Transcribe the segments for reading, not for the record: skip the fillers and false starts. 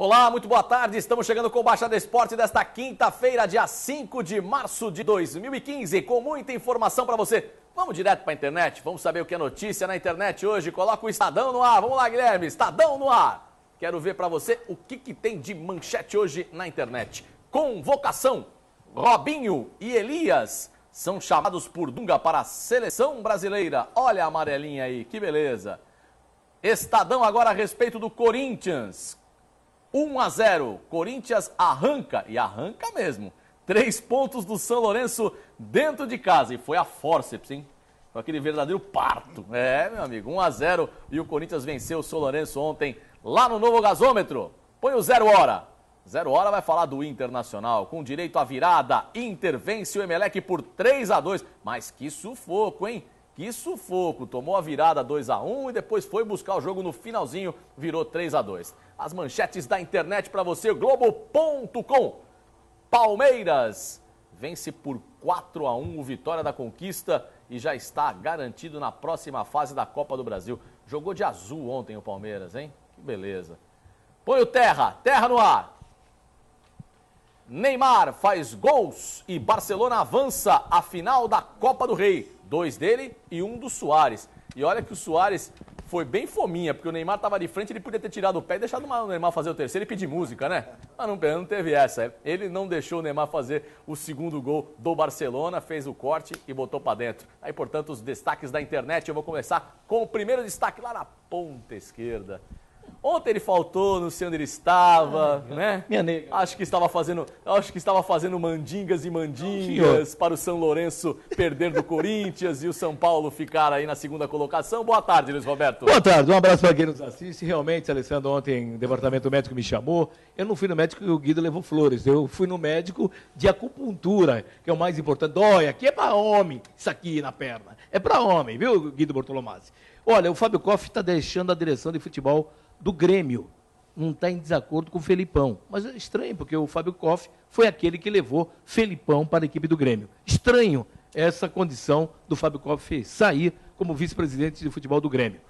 Olá, muito boa tarde. Estamos chegando com o Baixada Esporte desta quinta-feira, dia 5 de março de 2015, com muita informação para você. Vamos direto para a internet, vamos saber o que é notícia na internet hoje. Coloca o Estadão no ar. Vamos lá, Guilherme, Estadão no ar. Quero ver para você o que tem de manchete hoje na internet. Convocação. Robinho e Elias são chamados por Dunga para a seleção brasileira. Olha a amarelinha aí, que beleza. Estadão agora a respeito do Corinthians. 1-0, Corinthians arranca, e arranca mesmo. 3 pontos do São Lourenço dentro de casa, e foi a fórceps, hein? Foi aquele verdadeiro parto. É, meu amigo, 1-0, e o Corinthians venceu o São Lourenço ontem, lá no Novo Gasômetro. Põe o 0 hora. 0 hora vai falar do Internacional, com direito à virada. Inter vence o Emelec por 3-2, mas que sufoco, hein? Que sufoco, tomou a virada 2-1 e depois foi buscar o jogo no finalzinho, virou 3-2. As manchetes da internet para você, Globo.com. Palmeiras vence por 4-1 o Vitória da Conquista e já está garantido na próxima fase da Copa do Brasil. Jogou de azul ontem o Palmeiras, hein? Que beleza. Põe o Terra no ar. Neymar faz gols e Barcelona avança à final da Copa do Rei. 2 dele e 1 do Suárez. E olha que o Suárez foi bem fominha, porque o Neymar estava de frente, ele podia ter tirado o pé e deixado o Neymar fazer o terceiro e pedir música, né? Mas não teve essa. Ele não deixou o Neymar fazer o segundo gol do Barcelona, fez o corte e botou para dentro. Aí, portanto, os destaques da internet. Eu vou começar com o primeiro destaque lá na ponta esquerda. Ontem ele faltou, não sei onde ele estava, né? Minha nega. Acho que estava fazendo mandingas e mandingas para o São Lourenço perder do Corinthians e o São Paulo ficar aí na segunda colocação. Boa tarde, Luiz Roberto. Boa tarde, um abraço para quem nos assiste. Realmente, Alessandro, ontem o departamento médico me chamou. Eu não fui no médico e o Guido levou flores. Eu fui no médico de acupuntura, que é o mais importante. Olha, aqui é para homem, isso aqui na perna. É para homem, viu, Guido Bortolomazzi? Olha, o Fábio Koff está deixando a direção de futebol do Grêmio, não está em desacordo com o Felipão. Mas é estranho, porque o Fábio Koff foi aquele que levou Felipão para a equipe do Grêmio. Estranho essa condição do Fábio Koff sair como vice-presidente de futebol do Grêmio.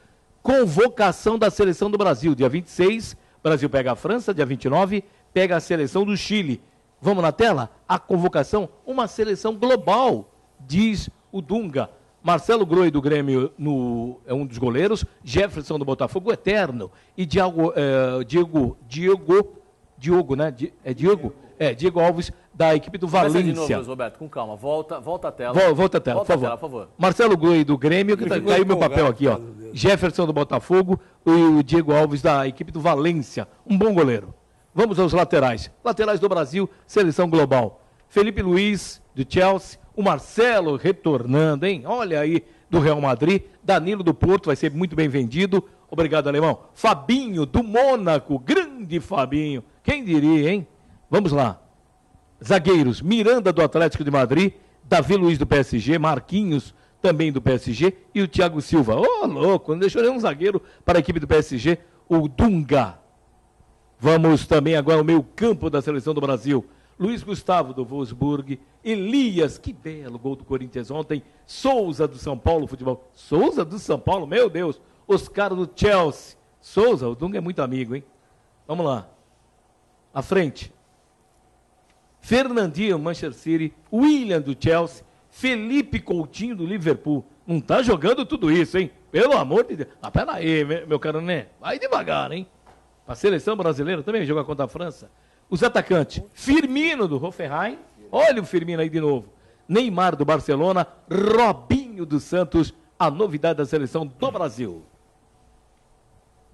Convocação da seleção do Brasil, dia 26, Brasil pega a França, dia 29, pega a seleção do Chile. Vamos na tela? A convocação, uma seleção global, diz o Dunga. Marcelo Groi do Grêmio é um dos goleiros, Jefferson do Botafogo, eterno, e Diego Alves da equipe do Valência. De novo, Luiz Roberto, com calma, volta a tela. Volta a tela, por favor. Marcelo Groi do Grêmio, que caiu meu papel aqui, ó. Jefferson do Botafogo e o Diego Alves da equipe do Valência, um bom goleiro. Vamos aos laterais. Laterais do Brasil, seleção global. Felipe Luiz, do Chelsea. O Marcelo retornando, hein? Olha aí, do Real Madrid. Danilo do Porto, vai ser muito bem vendido. Obrigado, alemão. Fabinho, do Mônaco. Grande Fabinho. Quem diria, hein? Vamos lá. Zagueiros, Miranda do Atlético de Madrid. Davi Luiz do PSG. Marquinhos, também do PSG. E o Thiago Silva. Ô, louco, não deixou nenhum zagueiro para a equipe do PSG. O Dunga. Vamos também agora ao meio campo da seleção do Brasil. Luiz Gustavo do Wolfsburg, Elias, que belo gol do Corinthians ontem, Souza do São Paulo Futebol, Souza do São Paulo, meu Deus, Oscar do Chelsea, Souza, o Dunga é muito amigo, hein? Vamos lá, à frente, Fernandinho, Manchester City, William do Chelsea, Felipe Coutinho do Liverpool, não tá jogando tudo isso, hein? Pelo amor de Deus, pera aí, meu caro Né, vai devagar, hein? A seleção brasileira também joga contra a França. Os atacantes, Firmino do Hoffenheim, olha o Firmino aí de novo, Neymar do Barcelona, Robinho do Santos, a novidade da seleção do Brasil.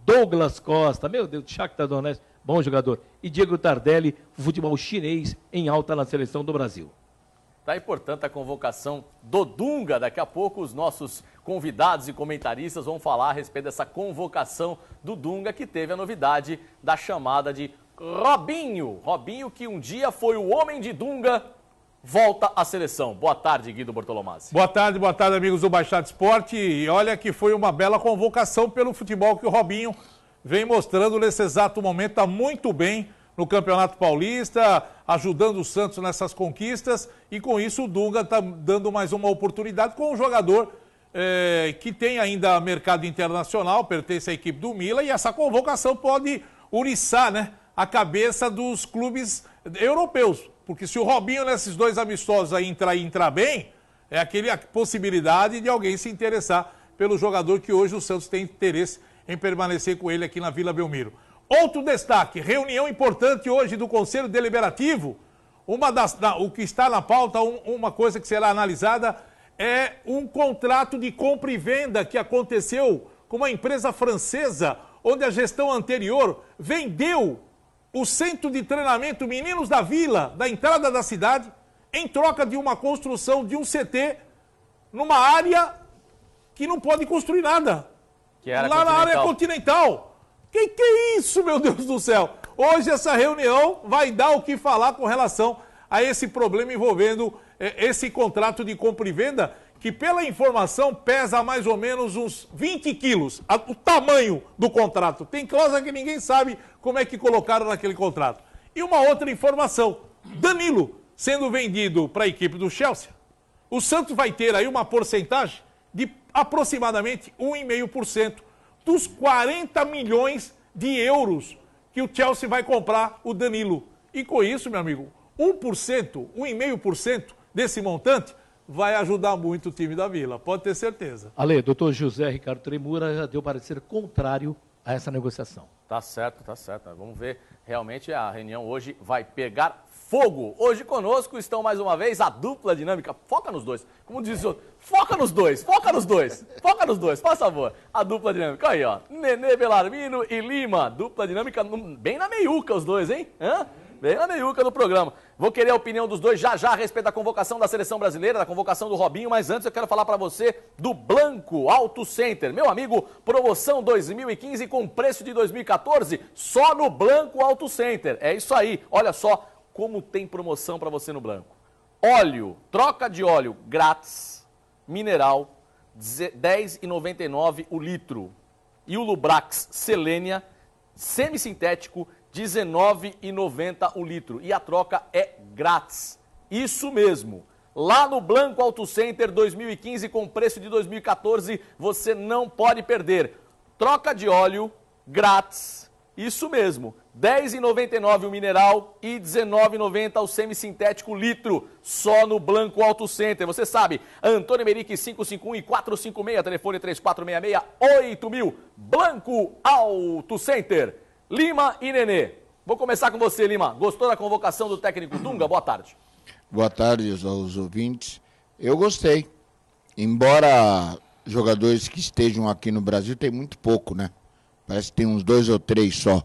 Douglas Costa, meu Deus, Shakhtar Donetsk, bom jogador, e Diego Tardelli, futebol chinês em alta na seleção do Brasil. Tá aí, portanto, a convocação do Dunga. Daqui a pouco os nossos convidados e comentaristas vão falar a respeito dessa convocação do Dunga, que teve a novidade da chamada de Robinho. Robinho, que um dia foi o homem de Dunga, volta à seleção. Boa tarde, Guido Bortolomazzi. Boa tarde, amigos do Baixada Esporte. E olha que foi uma bela convocação pelo futebol que o Robinho vem mostrando nesse exato momento. Está muito bem no Campeonato Paulista, ajudando o Santos nessas conquistas. E com isso o Dunga está dando mais uma oportunidade com um jogador que tem ainda mercado internacional, pertence à equipe do Milan. E essa convocação pode uriçar, né, a cabeça dos clubes europeus. Porque se o Robinho nesses 2 amistosos aí entrar bem, é a possibilidade de alguém se interessar pelo jogador que hoje o Santos tem interesse em permanecer com ele aqui na Vila Belmiro. Outro destaque, reunião importante hoje do Conselho Deliberativo. O que está na pauta, uma coisa que será analisada é um contrato de compra e venda que aconteceu com uma empresa francesa, onde a gestão anterior vendeu o centro de treinamento Meninos da Vila, da entrada da cidade, em troca de uma construção de um CT numa área que não pode construir nada. Lá na área continental. Que é isso, meu Deus do céu? Hoje essa reunião vai dar o que falar com relação a esse problema envolvendo esse contrato de compra e venda, que pela informação pesa mais ou menos uns 20 quilos, o tamanho do contrato. Tem cláusula que ninguém sabe como é que colocaram naquele contrato. E uma outra informação, Danilo sendo vendido para a equipe do Chelsea, o Santos vai ter aí uma porcentagem de aproximadamente 1,5% dos 40 milhões de euros que o Chelsea vai comprar o Danilo. E com isso, meu amigo, 1%, 1,5% desse montante vai ajudar muito o time da Vila, pode ter certeza. Ale, doutor José Ricardo Tremura já deu parecer contrário a essa negociação. Tá certo. Vamos ver, realmente a reunião hoje vai pegar fogo. Hoje conosco estão mais uma vez a dupla dinâmica. Foca nos dois. Como diz o outro, foca nos dois, por favor. A dupla dinâmica. Aí, ó. Nenê Belarmino e Lima. Dupla dinâmica bem na meiuca os dois, hein? Bem na meiuca do programa. Vou querer a opinião dos dois já a respeito da convocação da seleção brasileira, da convocação do Robinho, mas antes eu quero falar para você do Blanco Auto Center. Meu amigo, promoção 2015 com preço de 2014 só no Blanco Auto Center. É isso aí. Olha só como tem promoção para você no Blanco. Óleo, troca de óleo grátis, mineral, R$10,99 o litro. E o Lubrax Selênia, semissintético, R$19,90 o litro. E a troca é grátis. Isso mesmo. Lá no Blanco Auto Center 2015 com preço de 2014, você não pode perder. Troca de óleo grátis. Isso mesmo. R$10,99 o mineral e R$19,90 o semissintético litro. Só no Blanco Auto Center. Você sabe, Antônio Merique 551 e 456, telefone 3466-8000. Blanco Auto Center. Lima e Nenê. Vou começar com você, Lima. Gostou da convocação do técnico Dunga? Boa tarde. Boa tarde aos ouvintes. Eu gostei. Embora jogadores que estejam aqui no Brasil tem muito pouco, né? Parece que tem uns 2 ou 3 só.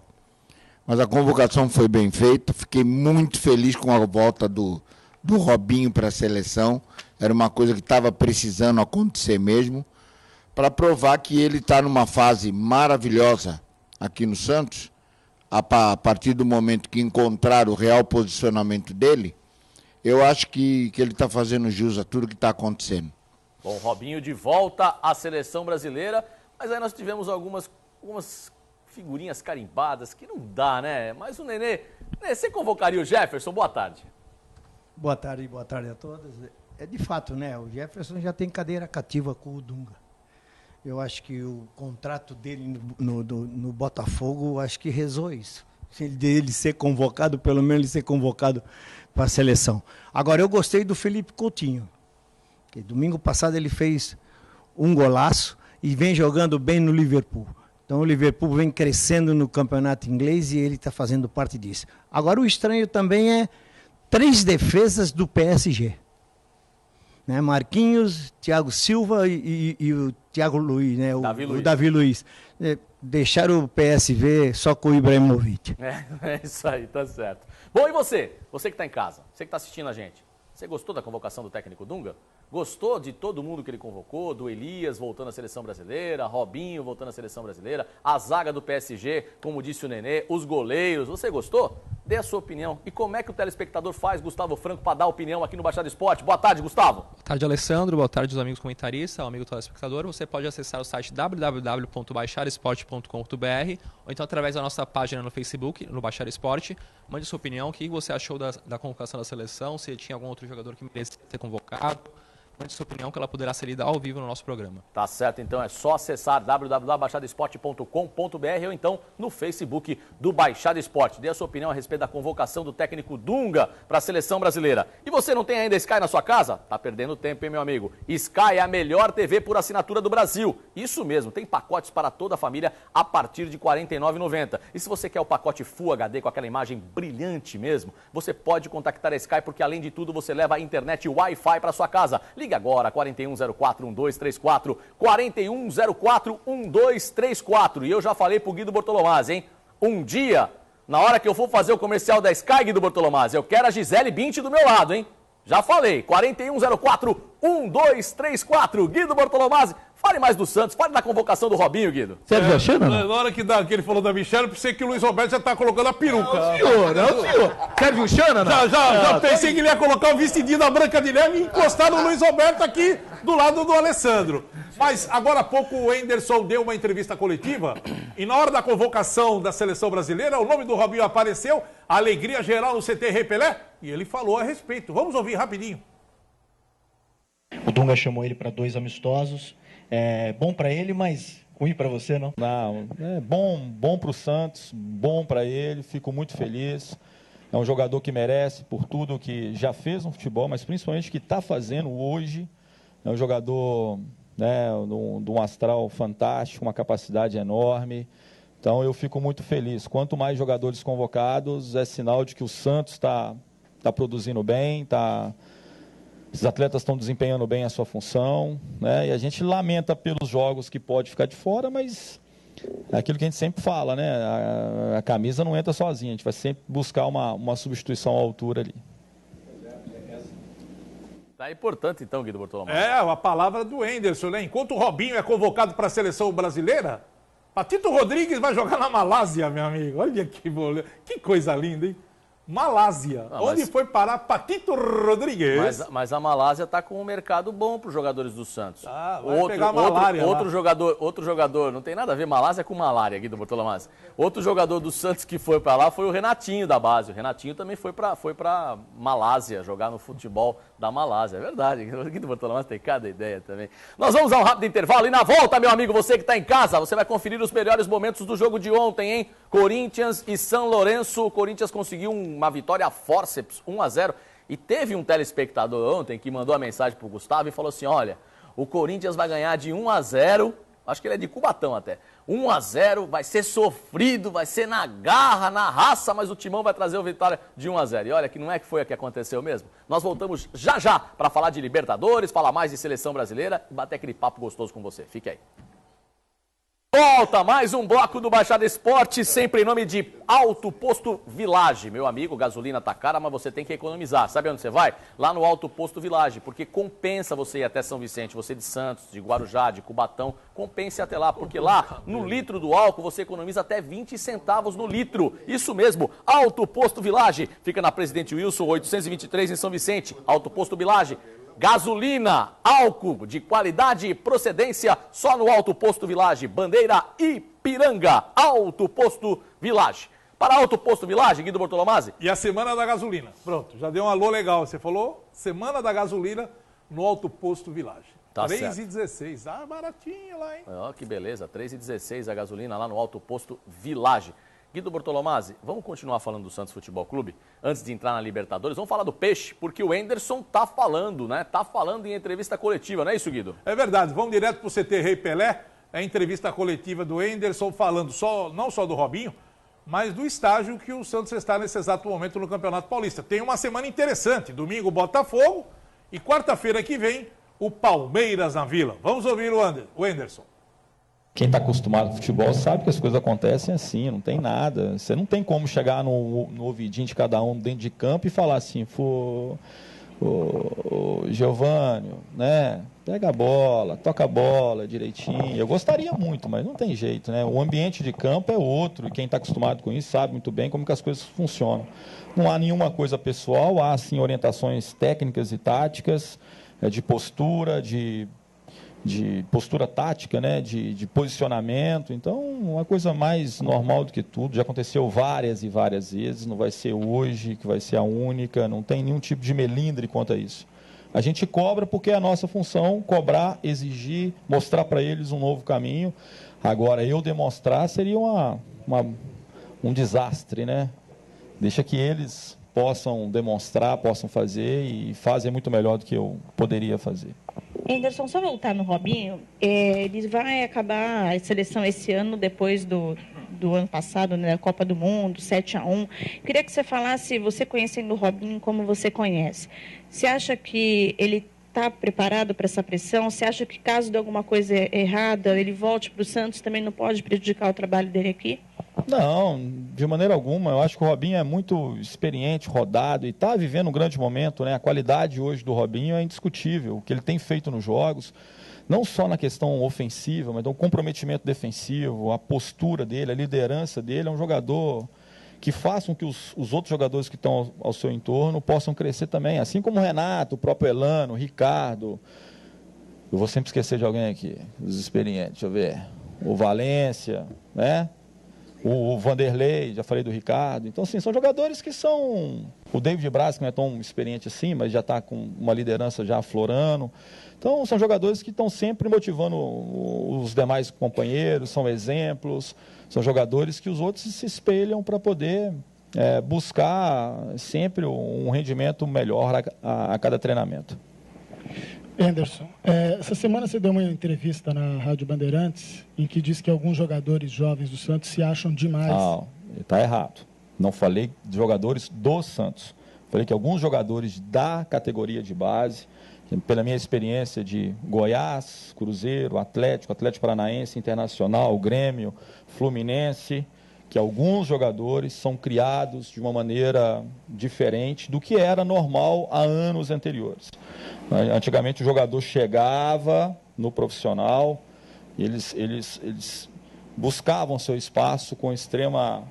Mas a convocação foi bem feita. Fiquei muito feliz com a volta do Robinho para a seleção. Era uma coisa que estava precisando acontecer mesmo. Para provar que ele está numa fase maravilhosa aqui no Santos, a partir do momento que encontrar o real posicionamento dele, eu acho que ele está fazendo jus a tudo que está acontecendo. Bom, Robinho de volta à seleção brasileira, mas aí nós tivemos algumas figurinhas carimbadas que não dá, né? Mas o Nenê, você convocaria o Jefferson? Boa tarde. Boa tarde a todos. É de fato, né? O Jefferson já tem cadeira cativa com o Dunga. Eu acho que o contrato dele no Botafogo, acho que rezou isso. Se ele ser convocado, pelo menos ele ser convocado para a seleção. Agora, eu gostei do Felipe Coutinho. Que domingo passado ele fez um golaço e vem jogando bem no Liverpool. Então o Liverpool vem crescendo no campeonato inglês e ele está fazendo parte disso. Agora, o estranho também é 3 defesas do PSG. Né? Marquinhos, Thiago Silva e o Thiago Luiz, né? o Davi Luiz. Deixaram o PSV só com o Ibrahimovic. É isso aí, tá certo. Bom, e você? Você que está em casa, você que está assistindo a gente. Você gostou da convocação do técnico Dunga? Gostou de todo mundo que ele convocou? Do Elias voltando à seleção brasileira, Robinho voltando à seleção brasileira, a zaga do PSG, como disse o Nenê, os goleiros. Você gostou? Dê a sua opinião. E como é que o telespectador faz, Gustavo Franco, para dar opinião aqui no Baixada Esporte? Boa tarde, Gustavo. Boa tarde, Alessandro. Boa tarde, os amigos comentaristas, amigo telespectador. Você pode acessar o site www.baixadesporte.com.br ou então através da nossa página no Facebook, no Baixada Esporte. Mande sua opinião, o que você achou da convocação da seleção, se tinha algum outro jogador que merecia ser convocado. mande sua opinião que ela poderá ser lida ao vivo no nosso programa. Tá certo, então é só acessar www.baixadoesporte.com.br ou então no Facebook do Baixada Esporte. Dê a sua opinião a respeito da convocação do técnico Dunga para a seleção brasileira. E você não tem ainda Sky na sua casa? Tá perdendo tempo, hein, meu amigo? Sky é a melhor TV por assinatura do Brasil. Isso mesmo, tem pacotes para toda a família a partir de R$ 49,90. E se você quer o pacote Full HD com aquela imagem brilhante mesmo, você pode contactar a Sky porque além de tudo você leva a internet Wi-Fi para sua casa. Ligue agora, 4104-1234, 4104-1234. E eu já falei pro Guido Bortolomazzi, hein? Um dia, na hora que eu for fazer o comercial da Sky, Guido Bortolomazzi, eu quero a Gisele Bündchen do meu lado, hein? Já falei, 4104-1234. Guido Bortolomazzi, fale mais do Santos, fale da convocação do Robinho, Guido. Sérgio Achana? Na hora que ele falou da Michelle, eu pensei que o Luiz Roberto já está colocando a peruca. Não, senhor. Sérgio Achana, não? Já pensei que ele ia colocar o vestidinho da Branca de Neve e encostar no Luiz Roberto aqui do lado do Alessandro. Mas agora há pouco o Henderson deu uma entrevista coletiva e na hora da convocação da seleção brasileira, o nome do Robinho apareceu, a alegria geral no CT Rei Pelé, e ele falou a respeito. Vamos ouvir rapidinho. O Dunga chamou ele para 2 amistosos. É bom para ele, mas ruim para você, não? Não, é bom para o Santos, bom para ele, fico muito feliz. É um jogador que merece por tudo que já fez no futebol, mas principalmente que está fazendo hoje. É um jogador, né, de um astral fantástico, uma capacidade enorme. Então eu fico muito feliz. Quanto mais jogadores convocados, é sinal de que o Santos está produzindo bem, esses atletas estão desempenhando bem a sua função, né? E a gente lamenta pelos jogos que pode ficar de fora, mas é aquilo que a gente sempre fala, né? A camisa não entra sozinha, a gente vai sempre buscar uma substituição à altura ali. Tá importante então, Guido Bortolomazzi. É, a palavra do Henderson, né? Enquanto o Robinho é convocado para a seleção brasileira, Patito Rodrigues vai jogar na Malásia, meu amigo. Olha que coisa linda, hein? Malásia. Onde foi parar Patito Rodrigues? Mas a Malásia está com um mercado bom para os jogadores do Santos. Vai pegar malária outro jogador, não tem nada a ver Malásia com malária, Guido Bortolomazzi. Outro jogador do Santos que foi para lá foi o Renatinho da base. O Renatinho também foi para Malásia, jogar no futebol da Malásia. É verdade, Guido Bortolomazzi tem cada ideia também. Nós vamos a um rápido intervalo e na volta, meu amigo, você que está em casa, você vai conferir os melhores momentos do jogo de ontem, hein? Corinthians e São Lourenço. O Corinthians conseguiu uma vitória fórceps, 1-0. E teve um telespectador ontem que mandou a mensagem para o Gustavo e falou assim, olha, o Corinthians vai ganhar de 1-0, acho que ele é de Cubatão até, 1-0, vai ser sofrido, vai ser na garra, na raça, mas o Timão vai trazer a vitória de 1-0. E olha que não é que foi o que aconteceu mesmo. Nós voltamos já para falar de Libertadores, falar mais de seleção brasileira e bater aquele papo gostoso com você. Fique aí. Volta mais um bloco do Baixada Esporte, sempre em nome de Alto Posto Village. Meu amigo, gasolina tá cara, mas você tem que economizar. Sabe onde você vai? Lá no Alto Posto Village, porque compensa você ir até São Vicente, você de Santos, de Guarujá, de Cubatão, compense até lá, porque lá, no litro do álcool, você economiza até 20 centavos no litro. Isso mesmo, Alto Posto Village, fica na Presidente Wilson, 823 em São Vicente. Alto Posto Village. Gasolina, álcool de qualidade e procedência, só no Alto Posto Village, Bandeira Ipiranga, Alto Posto Village. Para Alto Posto Village, Guido Bortolomazzi. E a Semana da Gasolina. Pronto, já deu um alô legal. Você falou Semana da Gasolina no Alto Posto Village. Tá 3,16. Ah, baratinho lá, hein? Ó, que beleza, 3,16 a gasolina lá no Alto Posto Village. Guido Bortolomazzi, vamos continuar falando do Santos Futebol Clube? Antes de entrar na Libertadores, vamos falar do Peixe, porque o Henderson tá falando, né? Tá falando em entrevista coletiva, não é isso, Guido? É verdade, vamos direto pro CT Rei Pelé, a entrevista coletiva do Henderson falando não só do Robinho, mas do estágio que o Santos está nesse exato momento no Campeonato Paulista. Tem uma semana interessante, domingo Botafogo e quarta-feira que vem o Palmeiras na Vila. Vamos ouvir o Henderson. Quem está acostumado com futebol sabe que as coisas acontecem assim, não tem nada. Você não tem como chegar no ouvidinho de cada um dentro de campo e falar assim, Giovânio, né? Pega a bola, toca a bola direitinho. Eu gostaria muito, mas não tem jeito, né? O ambiente de campo é outro e quem está acostumado com isso sabe muito bem como que as coisas funcionam. Não há nenhuma coisa pessoal, há sim orientações técnicas e táticas, de postura, de postura tática, né, de posicionamento. Então, uma coisa mais normal do que tudo. Já aconteceu várias e várias vezes, não vai ser hoje que vai ser a única, não tem nenhum tipo de melindre quanto a isso. A gente cobra porque é a nossa função cobrar, exigir, mostrar para eles um novo caminho. Agora, eu demonstrar seria um desastre, né? Deixa que eles possam demonstrar, possam fazer e fazem muito melhor do que eu poderia fazer. Anderson, só voltar no Robinho, ele vai acabar a seleção esse ano, depois do ano passado, né, Copa do Mundo, 7-1. Queria que você falasse, você conhecendo o Robinho como você conhece, você acha que ele está preparado para essa pressão? Você acha que caso de alguma coisa errada, ele volte para o Santos, também não pode prejudicar o trabalho dele aqui? Não, de maneira alguma. Eu acho que o Robinho é muito experiente, rodado e está vivendo um grande momento, né? A qualidade hoje do Robinho é indiscutível. O que ele tem feito nos jogos, não só na questão ofensiva, mas o comprometimento defensivo, a postura dele, a liderança dele. É um jogador que faz com que os outros jogadores que estão ao seu entorno possam crescer também. Assim como o Renato, o próprio Elano, o Ricardo. Eu vou sempre esquecer de alguém aqui, dos experientes. Deixa eu ver. O Valência, né? O Vanderlei, já falei do Ricardo. Então, assim, são jogadores que são... O David Braz, que não é tão experiente assim, mas já está com uma liderança já aflorando. Então, são jogadores que estão sempre motivando os demais companheiros, são exemplos, são jogadores que os outros se espelham para poder buscar sempre um rendimento melhor a cada treinamento. Anderson, essa semana você deu uma entrevista na Rádio Bandeirantes em que disse que alguns jogadores jovens do Santos se acham demais. Não, está errado. Não falei de jogadores do Santos. Falei que alguns jogadores da categoria de base, pela minha experiência de Goiás, Cruzeiro, Atlético Paranaense, Internacional, Grêmio, Fluminense, que alguns jogadores são criados de uma maneira diferente do que era normal há anos anteriores. Antigamente o jogador chegava no profissional, eles buscavam seu espaço com o extremo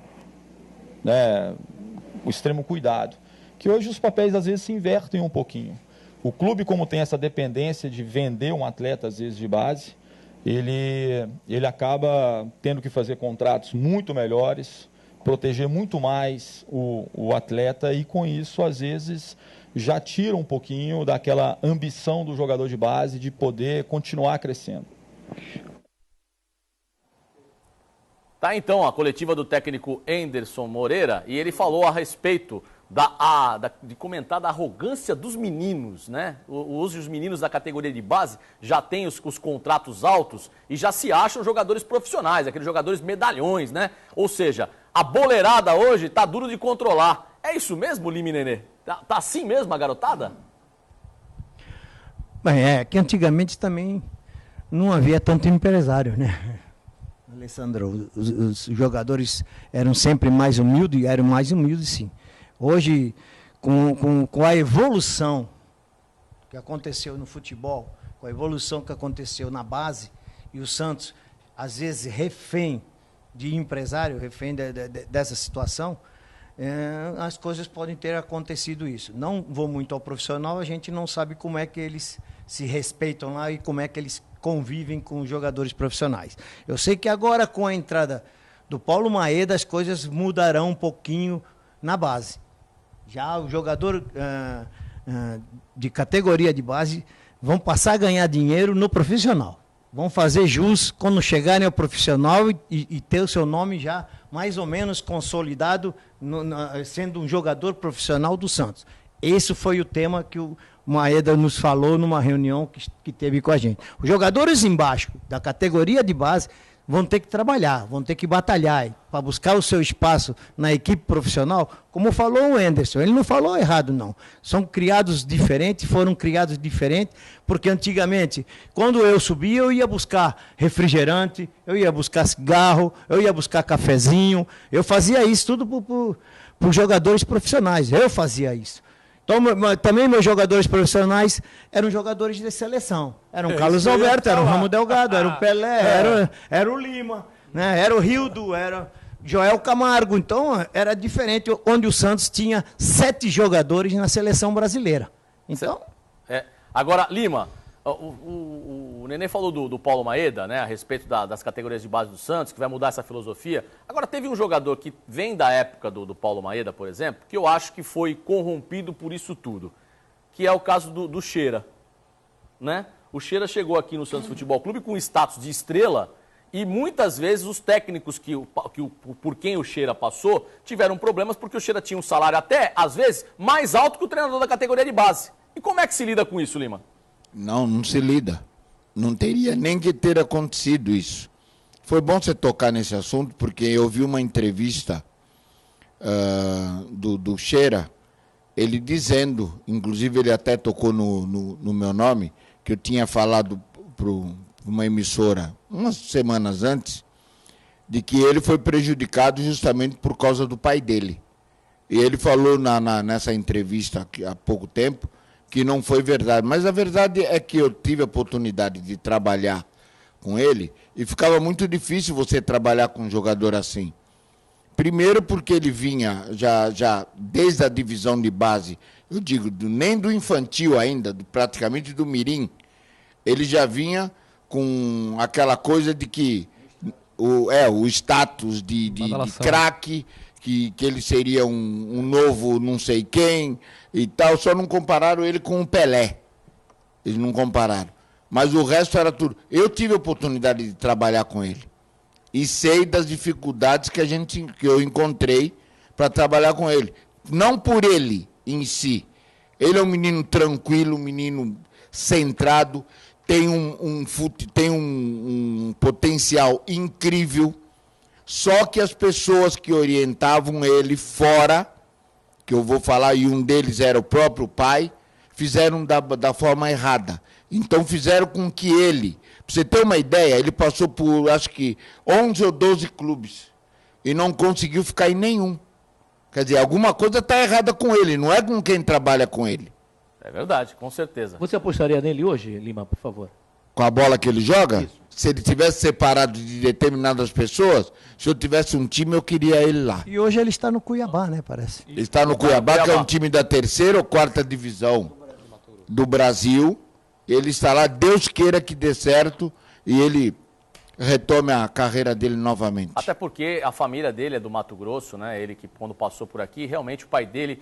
cuidado, que hoje os papéis às vezes se invertem um pouquinho. O clube, como tem essa dependência de vender um atleta às vezes de base, ele acaba tendo que fazer contratos muito melhores, proteger muito mais o atleta e com isso às vezes já tira um pouquinho daquela ambição do jogador de base de poder continuar crescendo. Tá então a coletiva do técnico Anderson Moreira e ele falou a respeito de comentar da arrogância dos meninos, né? Hoje os meninos da categoria de base já têm os contratos altos e já se acham jogadores profissionais, aqueles jogadores medalhões, né? Ou seja, a boleirada hoje tá duro de controlar. É isso mesmo, Lima e Nenê? Tá assim mesmo a garotada? Bem, que antigamente também não havia tanto empresário, né? Alessandro, os jogadores eram sempre mais humildes, sim. Hoje, com a evolução que aconteceu no futebol, com a evolução que aconteceu na base, e o Santos, às vezes, refém de empresário, refém dessa situação, as coisas podem ter acontecido isso. Não vou muito ao profissional, a gente não sabe como é que eles se respeitam lá e como é que eles convivem com os jogadores profissionais. Eu sei que agora, com a entrada do Paulo Maeda, as coisas mudarão um pouquinho na base. Já o jogador de categoria de base vão passar a ganhar dinheiro no profissional. Vão fazer jus quando chegarem ao profissional e ter o seu nome já mais ou menos consolidado, sendo um jogador profissional do Santos. Esse foi o tema que o Maeda nos falou numa reunião que teve com a gente. Os jogadores embaixo da categoria de base vão ter que trabalhar, vão ter que batalhar para buscar o seu espaço na equipe profissional, como falou o Anderson. Ele não falou errado, não. São criados diferentes, foram criados diferentes, porque antigamente, quando eu subia, eu ia buscar refrigerante, eu ia buscar cigarro, eu ia buscar cafezinho, eu fazia isso tudo para os jogadores profissionais, eu fazia isso. Então, também meus jogadores profissionais eram jogadores de seleção. Eram Carlos Alberto, era o Ramo Delgado, era o Pelé, era o Lima, né? Era o Rildo, era Joel Camargo. Então, era diferente, onde o Santos tinha 7 jogadores na seleção brasileira. Então... Agora, Lima, o Nenê falou do Paulo Maeda, né, a respeito das categorias de base do Santos, que vai mudar essa filosofia. Agora, teve um jogador que vem da época do Paulo Maeda, por exemplo, que eu acho que foi corrompido por isso tudo, que é o caso do Cheira, né? O Cheira chegou aqui no Santos Futebol Clube com status de estrela e muitas vezes os técnicos por quem o Cheira passou tiveram problemas porque o Cheira tinha um salário até, às vezes, mais alto que o treinador da categoria de base. E como é que se lida com isso, Lima? Não se lida. Não teria nem que ter acontecido isso. Foi bom você tocar nesse assunto porque eu vi uma entrevista do Cheira, ele dizendo, inclusive ele até tocou no meu nome, que eu tinha falado para uma emissora umas semanas antes, de que ele foi prejudicado justamente por causa do pai dele. E ele falou nessa entrevista há pouco tempo que não foi verdade. Mas a verdade é que eu tive a oportunidade de trabalhar com ele e ficava muito difícil você trabalhar com um jogador assim. Primeiro porque ele vinha já desde a divisão de base, eu digo, nem do infantil ainda, praticamente do mirim, ele já vinha com aquela coisa de que o status de craque, que ele seria um novo não sei quem e tal, só não compararam ele com o Pelé. Eles não compararam. Mas o resto era tudo. Eu tive a oportunidade de trabalhar com ele. E sei das dificuldades que eu encontrei para trabalhar com ele. Não por ele em si. Ele é um menino tranquilo, um menino centrado, tem um potencial incrível. Só que as pessoas que orientavam ele fora, que eu vou falar, e um deles era o próprio pai, fizeram da forma errada. Então fizeram com que ele, para você ter uma ideia, ele passou por, acho que, 11 ou 12 clubes e não conseguiu ficar em nenhum. Quer dizer, alguma coisa está errada com ele, não é com quem trabalha com ele. É verdade, com certeza. Você apostaria nele hoje, Lima, por favor? Com a bola que ele joga? Isso. Se ele tivesse separado de determinadas pessoas, se eu tivesse um time, eu queria ele lá. E hoje ele está no Cuiabá, né, parece? Ele está no Cuiabá, que é um time da 3ª ou 4ª divisão do Brasil. Ele está lá, Deus queira que dê certo e ele retome a carreira dele novamente. Até porque a família dele é do Mato Grosso, né? Ele que quando passou por aqui, realmente o pai dele,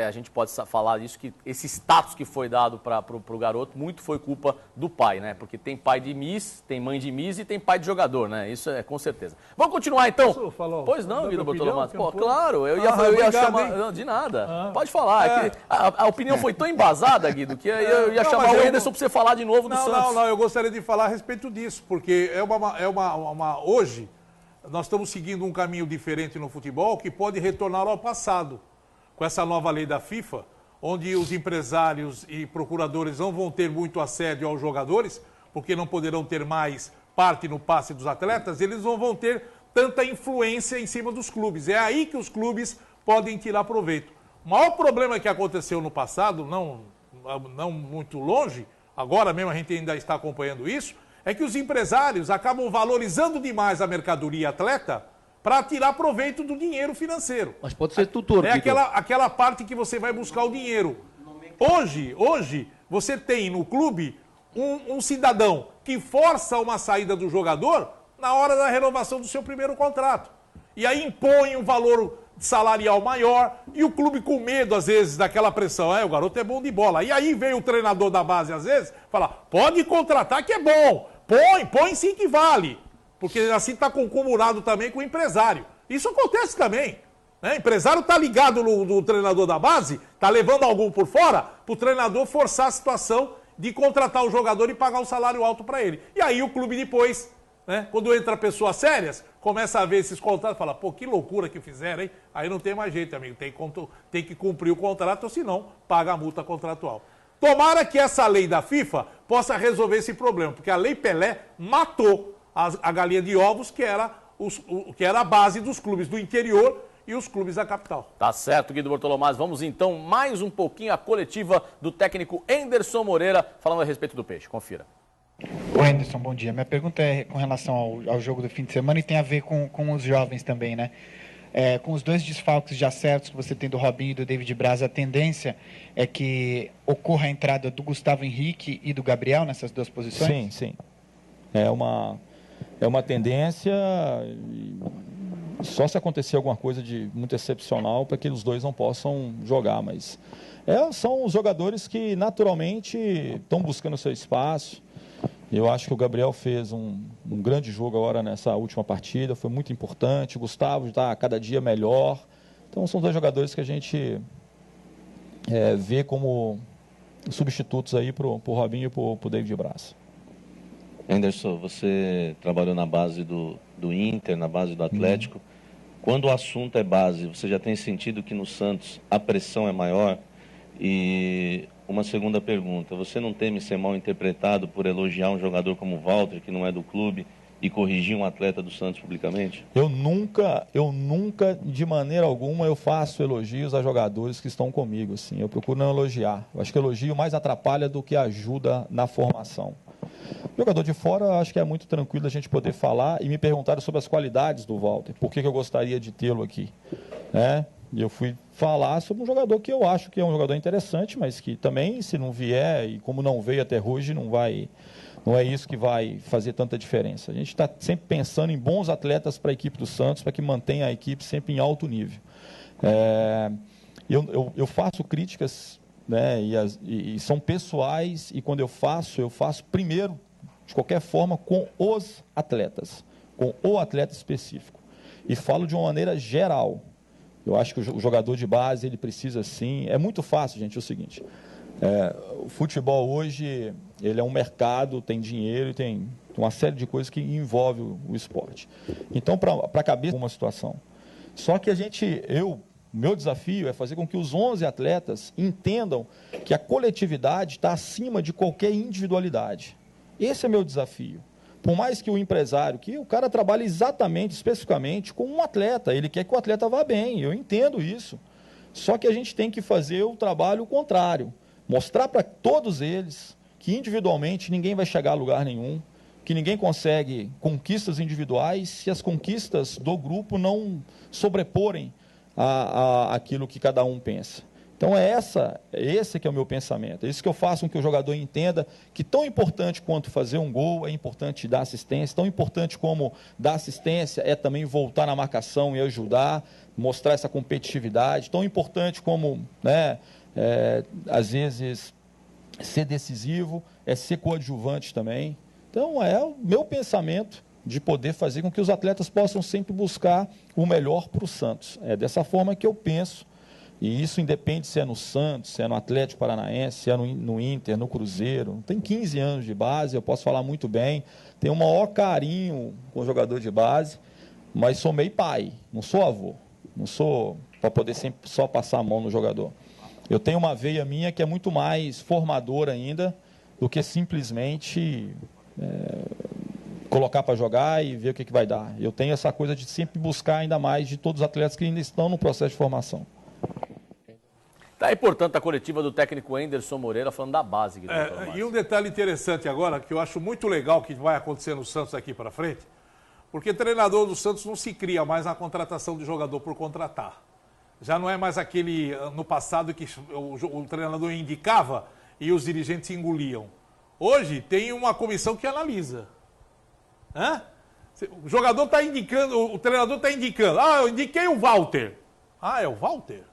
a gente pode falar isso, que esse status que foi dado para o garoto, muito foi culpa do pai, né? Porque tem pai de Miss, tem mãe de Miss e tem pai de jogador, né? Isso é com certeza. Vamos continuar então? Posso falar? Pois não, Guido Bortolomaz. Pô, pouco? claro, eu ia chamar... Não, de nada. Pode falar. A opinião foi tão embasada, Guido, que eu ia chamar o Anderson para você falar de novo do Santos. Não, eu gostaria de falar a respeito disso, porque hoje nós estamos seguindo um caminho diferente no futebol que pode retornar ao passado. Com essa nova lei da FIFA, onde os empresários e procuradores não vão ter muito assédio aos jogadores, porque não poderão ter mais parte no passe dos atletas, eles não vão ter tanta influência em cima dos clubes. É aí que os clubes podem tirar proveito. O maior problema que aconteceu no passado, não muito longe, agora mesmo a gente ainda está acompanhando isso, é que os empresários acabam valorizando demais a mercadoria atleta para tirar proveito do dinheiro financeiro. Mas pode ser tutor. É aquela parte que você vai buscar o dinheiro. Hoje você tem no clube um cidadão que força uma saída do jogador na hora da renovação do seu primeiro contrato. E aí impõe um valor salarial maior e o clube com medo, às vezes, daquela pressão. O garoto é bom de bola. E aí vem o treinador da base, às vezes, fala, pode contratar que é bom. Põe sim que vale. Porque assim está concomurado também com o empresário. Isso acontece também. Né? O empresário está ligado no treinador da base, está levando algum por fora, para o treinador forçar a situação de contratar o jogador e pagar um salário alto para ele. E aí o clube depois, né, quando entra pessoas sérias, começa a ver esses contratos e fala, pô, que loucura que fizeram, hein? Aí não tem mais jeito, amigo. Tem que cumprir o contrato, ou senão paga a multa contratual. Tomara que essa lei da FIFA possa resolver esse problema, porque a Lei Pelé matou a galinha de ovos, que era a base dos clubes do interior e os clubes da capital. Tá certo, Guido Bortolomaz. Vamos então mais um pouquinho à coletiva do técnico Anderson Moreira, falando a respeito do Peixe. Confira. Ô Anderson, bom dia. Minha pergunta é com relação ao jogo do fim de semana e tem a ver com os jovens também, né? Com os dois desfalques já certos que você tem do Robinho e do David Braz, a tendência é que ocorra a entrada do Gustavo Henrique e do Gabriel nessas duas posições? Sim. É uma tendência, Só se acontecer alguma coisa de muito excepcional para que os dois não possam jogar, mas são os jogadores que naturalmente estão buscando o seu espaço. Eu acho que o Gabriel fez um grande jogo agora nessa última partida, foi muito importante. O Gustavo está cada dia melhor. Então são dois jogadores que a gente vê como substitutos aí para o Robinho e para o David Braz. Anderson, você trabalhou na base do Inter, na base do Atlético. Quando o assunto é base, você já tem sentido que no Santos a pressão é maior? E uma segunda pergunta, você não teme ser mal interpretado por elogiar um jogador como o Walter, que não é do clube, e corrigir um atleta do Santos publicamente? Eu nunca, de maneira alguma, eu faço elogios a jogadores que estão comigo, assim. Eu procuro não elogiar. Eu acho que elogio mais atrapalha do que ajuda na formação. Jogador de fora, acho que é muito tranquilo a gente poder falar, e me perguntaram sobre as qualidades do Walter, por que eu gostaria de tê-lo aqui, né? E eu fui falar sobre um jogador que eu acho que é um jogador interessante, mas que também, se não vier, e como não veio até hoje, não é isso que vai fazer tanta diferença. A gente está sempre pensando em bons atletas para a equipe do Santos, para que mantenha a equipe sempre em alto nível. Eu faço críticas, né, e são pessoais, e quando eu faço primeiro, de qualquer forma, com os atletas, com o atleta específico. E falo de uma maneira geral. Eu acho que o jogador de base, ele precisa sim. É muito fácil, gente, é o seguinte. O futebol hoje, ele é um mercado, tem dinheiro e tem uma série de coisas que envolve o esporte. Então, para caber uma situação. Só que meu desafio é fazer com que os 11 atletas entendam que a coletividade está acima de qualquer individualidade. Esse é meu desafio. Por mais que o empresário, que o cara trabalha exatamente, especificamente, com um atleta, ele quer que o atleta vá bem, eu entendo isso. Só que a gente tem que fazer o trabalho contrário, mostrar para todos eles que individualmente ninguém vai chegar a lugar nenhum, que ninguém consegue conquistas individuais se as conquistas do grupo não sobreporem aquilo que cada um pensa. Então esse que é o meu pensamento, é isso que eu faço com que o jogador entenda que tão importante quanto fazer um gol é importante dar assistência, tão importante como dar assistência é também voltar na marcação e ajudar, mostrar essa competitividade, tão importante como, né, às vezes, ser decisivo, é ser coadjuvante também. Então é o meu pensamento de poder fazer com que os atletas possam sempre buscar o melhor para o Santos. É dessa forma que eu penso. E isso independe se é no Santos, se é no Atlético Paranaense, se é no Inter, no Cruzeiro. Tem 15 anos de base, eu posso falar muito bem. Tenho o maior carinho com o jogador de base, mas sou meio pai, não sou avô. Não sou para poder sempre só passar a mão no jogador. Eu tenho uma veia minha que é muito mais formadora ainda do que simplesmente colocar para jogar e ver o que vai dar. Eu tenho essa coisa de sempre buscar ainda mais de todos os atletas que ainda estão no processo de formação. Tá aí, portanto, a coletiva do técnico Anderson Moreira falando da base. E um detalhe interessante agora, que eu acho muito legal que vai acontecer no Santos aqui para frente, porque treinador do Santos não se cria mais na contratação de jogador por contratar. Já não é mais aquele, no passado, que o treinador indicava e os dirigentes engoliam. Hoje tem uma comissão que analisa. O jogador está indicando, o treinador está indicando. Eu indiquei o Walter. É o Walter?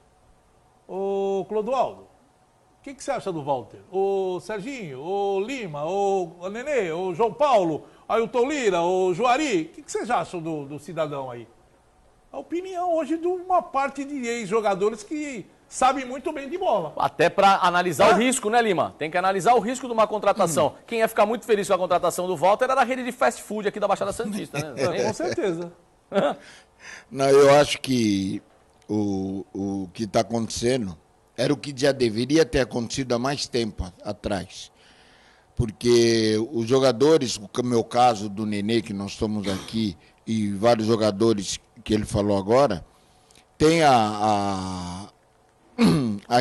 Ô Clodoaldo, o que você acha do Walter? O Serginho, o Lima, o Nenê, o João Paulo, Ailton Lira, o Juari, o que vocês acham do cidadão aí? A opinião hoje de uma parte de ex-jogadores que sabem muito bem de bola. Até para analisar o risco, né, Lima? Tem que analisar o risco de uma contratação. Quem ia ficar muito feliz com a contratação do Walter era a rede de fast food aqui da Baixada Santista, né? Com certeza. Não, eu acho que o que está acontecendo era o que já deveria ter acontecido há mais tempo atrás. Porque os jogadores, no meu caso do Nenê, que nós estamos aqui, e vários jogadores que ele falou agora, tem a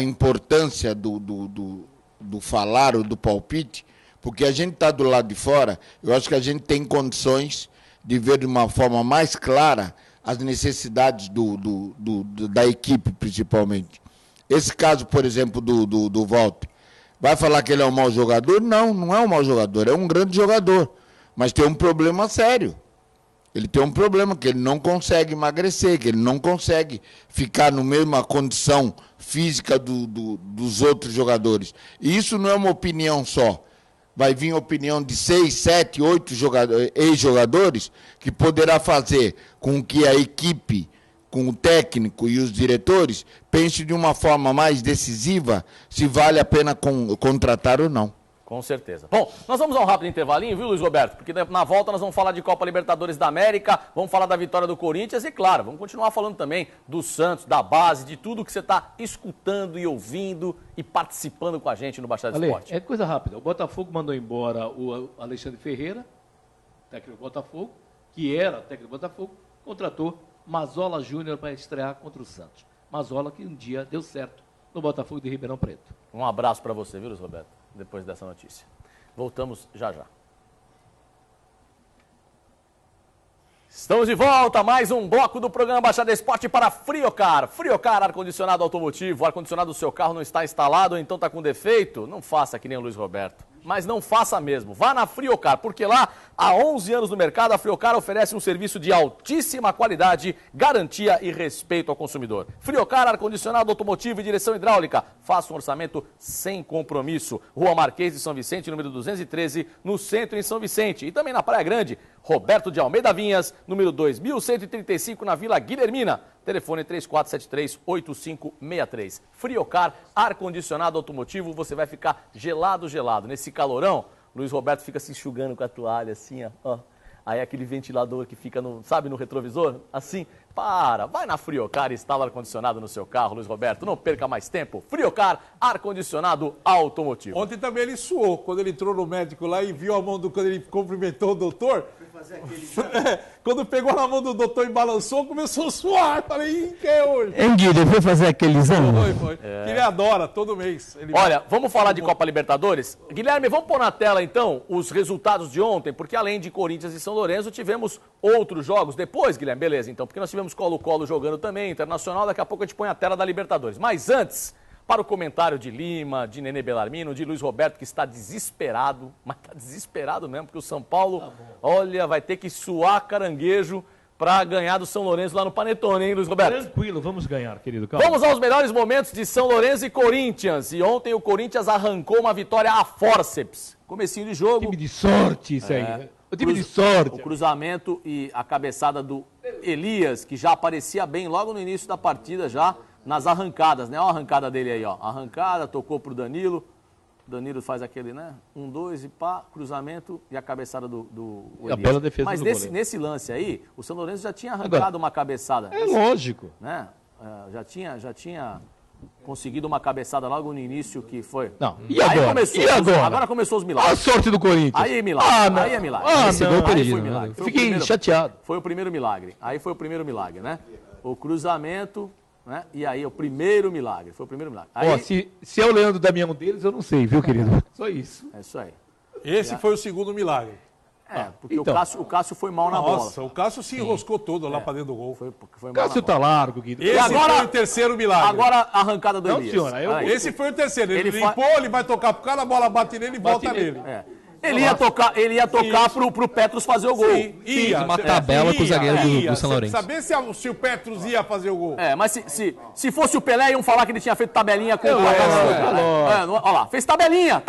importância do falar ou do palpite, porque a gente está do lado de fora, eu acho que a gente tem condições de ver de uma forma mais clara as necessidades da equipe, principalmente. Esse caso, por exemplo, do Walter, vai falar que ele é um mau jogador? Não, não é um mau jogador, é um grande jogador, mas tem um problema sério. Ele tem um problema, que ele não consegue emagrecer, que ele não consegue ficar na mesma condição física dos outros jogadores. E isso não é uma opinião só. Vai vir a opinião de 6, 7, 8 ex-jogadores, que poderá fazer com que a equipe, com o técnico e os diretores, pense de uma forma mais decisiva se vale a pena contratar ou não. Com certeza. Bom, nós vamos a um rápido intervalinho, viu, Luiz Roberto? Porque na volta nós vamos falar de Copa Libertadores da América, vamos falar da vitória do Corinthians e, claro, vamos continuar falando também do Santos, da base, de tudo que você está escutando e ouvindo e participando com a gente no Baixada do Esporte. É coisa rápida. O Botafogo mandou embora o Alexandre Ferreira, técnico do Botafogo, que era técnico do Botafogo, contratou Mazola Júnior para estrear contra o Santos. Mazola que um dia deu certo no Botafogo de Ribeirão Preto. Um abraço para você, viu, Luiz Roberto? Depois dessa notícia. Voltamos já já. Estamos de volta, mais um bloco do programa Baixada Esporte para Friocar. Friocar, ar-condicionado automotivo. O ar-condicionado do seu carro não está instalado ou então está com defeito? Não faça que nem o Luiz Roberto. Mas não faça mesmo. Vá na Friocar, porque lá, há 11 anos no mercado, a Friocar oferece um serviço de altíssima qualidade, garantia e respeito ao consumidor. Friocar, ar-condicionado automotivo e direção hidráulica. Faça um orçamento sem compromisso. Rua Marquês de São Vicente, número 213, no centro em São Vicente. E também na Praia Grande, Roberto de Almeida Vinhas, número 2135, na Vila Guilhermina. Telefone 3473-8563. Friocar, ar-condicionado automotivo, você vai ficar gelado. Nesse calorão, Luiz Roberto fica se enxugando com a toalha, assim, ó. Aí aquele ventilador que fica, no retrovisor, assim. Vai na Friocar e instala ar-condicionado no seu carro, Luiz Roberto. Não perca mais tempo. Friocar, ar-condicionado automotivo. Ontem também ele suou, quando ele entrou no médico lá e viu a mão quando ele cumprimentou o doutor. Quando pegou na mão do doutor e balançou, começou a suar. Falei, que é hoje? Guilherme, foi fazer aquele exame? Foi. Ele adora, todo mês. Olha, vamos falar de Copa Libertadores? Guilherme, vamos pôr na tela, então, os resultados de ontem, porque além de Corinthians e São Lourenço, tivemos outros jogos. Depois, Guilherme, beleza, então, porque nós tivemos Colo-Colo jogando também, Internacional, daqui a pouco a gente põe a tela da Libertadores. Mas antes, para o comentário de Lima, de Nenê Bellarmino, de Luiz Roberto, que está desesperado, mas está desesperado mesmo, porque o São Paulo, olha, vai ter que suar caranguejo para ganhar do São Lourenço lá no Panetone, hein, Luiz Roberto? Tranquilo, vamos ganhar, querido. Calma. Vamos aos melhores momentos de São Lourenço e Corinthians. E ontem o Corinthians arrancou uma vitória a fórceps. Comecinho de jogo. Time de sorte, isso aí. O time de sorte. O cruzamento e a cabeçada do Elias, que já aparecia bem logo no início da partida, já nas arrancadas, né? Olha a arrancada dele aí, ó. Arrancada, tocou pro Danilo. O Danilo faz aquele, né? 1, 2 e pá, cruzamento e a cabeçada do Elias. A bela defesa Mas do nesse lance aí, o São Lourenço já tinha arrancado uma cabeçada. É lógico. Né? Já tinha conseguido uma cabeçada logo no início que foi. Não. E agora? Agora começou os milagres. A sorte do Corinthians. Aí é milagre. Aí é milagre. Aí foi milagre. Fiquei chateado. Foi o primeiro milagre. Aí foi o primeiro milagre, né? O cruzamento, né? E aí o primeiro milagre. Foi o primeiro milagre. Aí... Ó, se é o Leandro Damião deles, eu não sei, viu, querido? Só isso. É isso aí. Esse foi o segundo milagre. Porque então, o Cássio foi mal na bola. Nossa, o Cássio se enroscou todo lá para dentro do gol. Foi mal Cássio tá largo, Guido. Esse foi o terceiro milagre. Agora a arrancada do Elias. Senhora, esse foi o terceiro. Ele limpou, ele vai tocar pro cara, a bola bate nele e volta nele. Ele ia tocar pro Petros fazer o gol. Sim, uma tabela com o zagueiro do São Lourenço. Saber se o Petros ia fazer o gol. Mas se fosse o Pelé, iam falar que ele tinha feito tabelinha com o jogador. Olha lá, fez tabelinha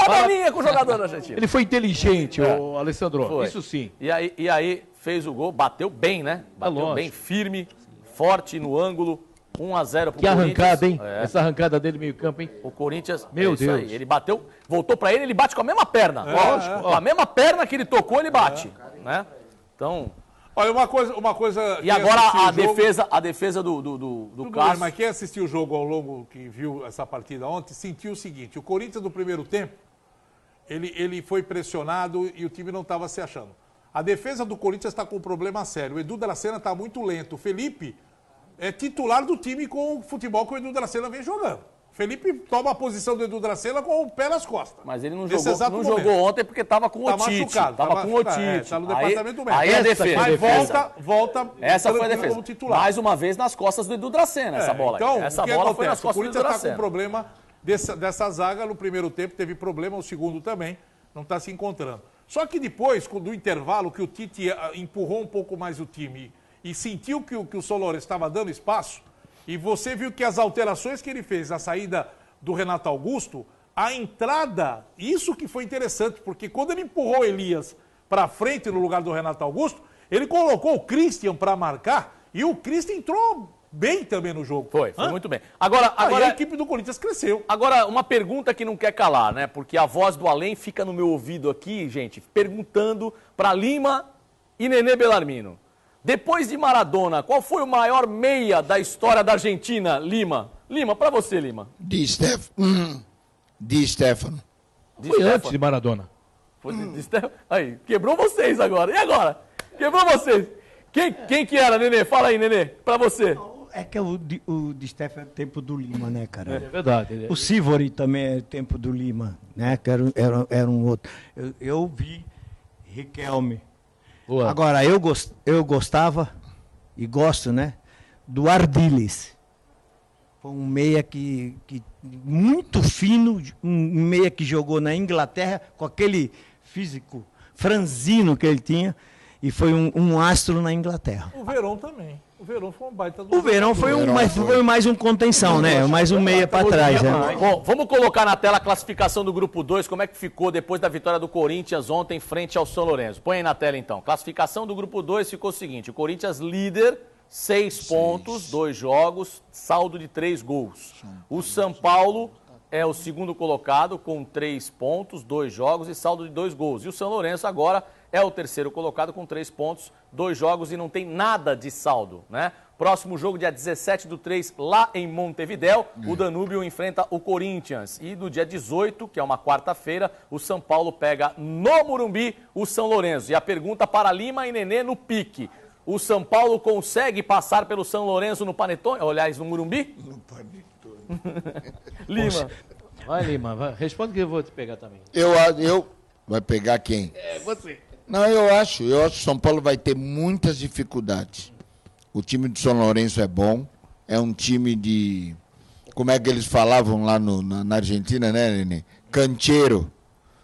com o jogador da Argentina. Ele foi inteligente, o Alessandro. Foi. Isso sim. E aí fez o gol, bateu bem, né? Bateu bem firme, forte no ângulo. 1-0 pro Corinthians. Que arrancada, hein? Essa arrancada dele meio campo, hein? O Corinthians, meu Deus. Aí. Ele bateu, voltou pra ele bate com a mesma perna. Lógico. Com a mesma perna que ele tocou, ele bate. Né? Então... Olha, uma coisa... E agora a defesa do Cássio... Mas quem assistiu o jogo ao longo, que viu essa partida ontem, sentiu o seguinte, o Corinthians no primeiro tempo, ele foi pressionado e o time não estava se achando. A defesa do Corinthians está com um problema sério. O Edu Dracena está muito lento. O Felipe... é titular do time com o futebol que o Edu Dracena vem jogando. Felipe toma a posição do Edu Dracena com o pé nas costas. Mas ele não jogou ontem porque estava com o Tite. Estava com o Tite. Está no departamento médico. Aí é a defesa. Mas volta essa foi a defesa. como titular. Mais uma vez nas costas do Edu Dracena, essa bola. Então, essa bola foi nas costas do Edu Dracena. O Corinthians está com problema dessa zaga. No primeiro tempo teve problema, no segundo também. Não está se encontrando. Só que depois, do intervalo, que o Tite empurrou um pouco mais o time e sentiu que o São Lourenço estava dando espaço, e você viu que as alterações que ele fez, a saída do Renato Augusto, a entrada, isso que foi interessante, porque quando ele empurrou o Elias para frente no lugar do Renato Augusto, ele colocou o Christian para marcar e o Christian entrou bem também no jogo. Foi muito bem. Agora a equipe do Corinthians cresceu. Agora, uma pergunta que não quer calar, né? Porque a voz do além fica no meu ouvido aqui, gente, perguntando para Lima e Nenê Bellarmino. Depois de Maradona, qual foi o maior meia da história da Argentina, Lima? Lima, para você, Lima. Di Stefano. Foi antes de Maradona. Foi Di Stefano. Aí, quebrou vocês agora. E agora? Quebrou vocês. Quem que era, Nenê? Fala aí, Nenê, para você. É que o Di Stefano é tempo do Lima, né, cara? É verdade. O Sivori também é tempo do Lima, né? Que era um outro. Eu vi Riquelme. Boa. Agora, eu gostava, e gosto, né, do Ardiles. Foi um meia que muito fino, um meia que jogou na Inglaterra, com aquele físico franzino que ele tinha, e foi um astro na Inglaterra. O Verón também. O Verón foi um baita do... O Verón foi mais um contenção, né? Mais um meia para trás. Né? Bom, vamos colocar na tela a classificação do Grupo 2, como é que ficou depois da vitória do Corinthians ontem frente ao São Lourenço. Põe aí na tela, então. Classificação do Grupo 2 ficou o seguinte, o Corinthians líder, 6 pontos, 2 jogos, saldo de 3 gols. O São Paulo é o segundo colocado com 3 pontos, 2 jogos e saldo de 2 gols. E o São Lourenço agora é o terceiro colocado com 3 pontos, 2 jogos e não tem nada de saldo, né? Próximo jogo, dia 17/3, lá em Montevidéu, o Danúbio enfrenta o Corinthians. E no dia 18, que é uma quarta-feira, o São Paulo pega no Morumbi o São Lourenço. E a pergunta para Lima e Nenê no pique. O São Paulo consegue passar pelo São Lourenço no Panetone? Aliás, no Morumbi? No Panetone. Lima. Vai, Lima, vai. Responde que eu vou te pegar também. Vai pegar quem? Você. Não, eu acho que o São Paulo vai ter muitas dificuldades. O time do São Lourenço é bom, é um time de... Como é que eles falavam lá na Argentina, né, Nenê? Cancheiro.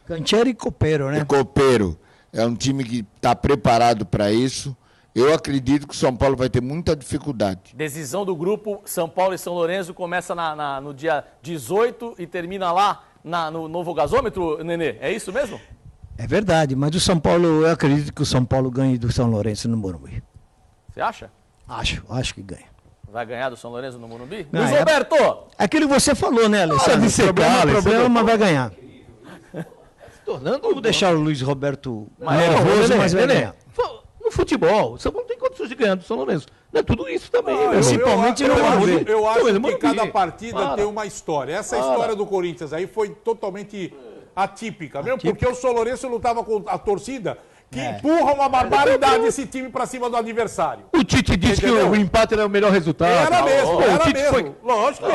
Cancheiro e copeiro, né? E copeiro. É um time que está preparado para isso. Eu acredito que o São Paulo vai ter muita dificuldade. Decisão do grupo São Paulo e São Lourenço começa no dia 18 e termina lá no Novo Gasômetro, Nenê. É isso mesmo? É verdade, mas o São Paulo, eu acredito que o São Paulo ganhe do São Lourenço no Morumbi. Você acha? Acho que ganha. Vai ganhar do São Lourenço no Morumbi? Não, Luiz Roberto! Aquilo que você falou, né, Alessandro? Problema, mas vai ganhar. Vamos deixar o Luiz Roberto nervoso, mas vai ganhar. No futebol, o São Paulo tem condições de ganhar do São Lourenço. Não é tudo isso também. Principalmente no Morumbi. Eu acho que cada partida tem uma história. Essa história do Corinthians aí foi totalmente atípica, mesmo porque o São Lourenço lutava com a torcida que empurra uma barbaridade esse time pra cima do adversário. O Tite disse que o empate era o melhor resultado. Era mesmo. Lógico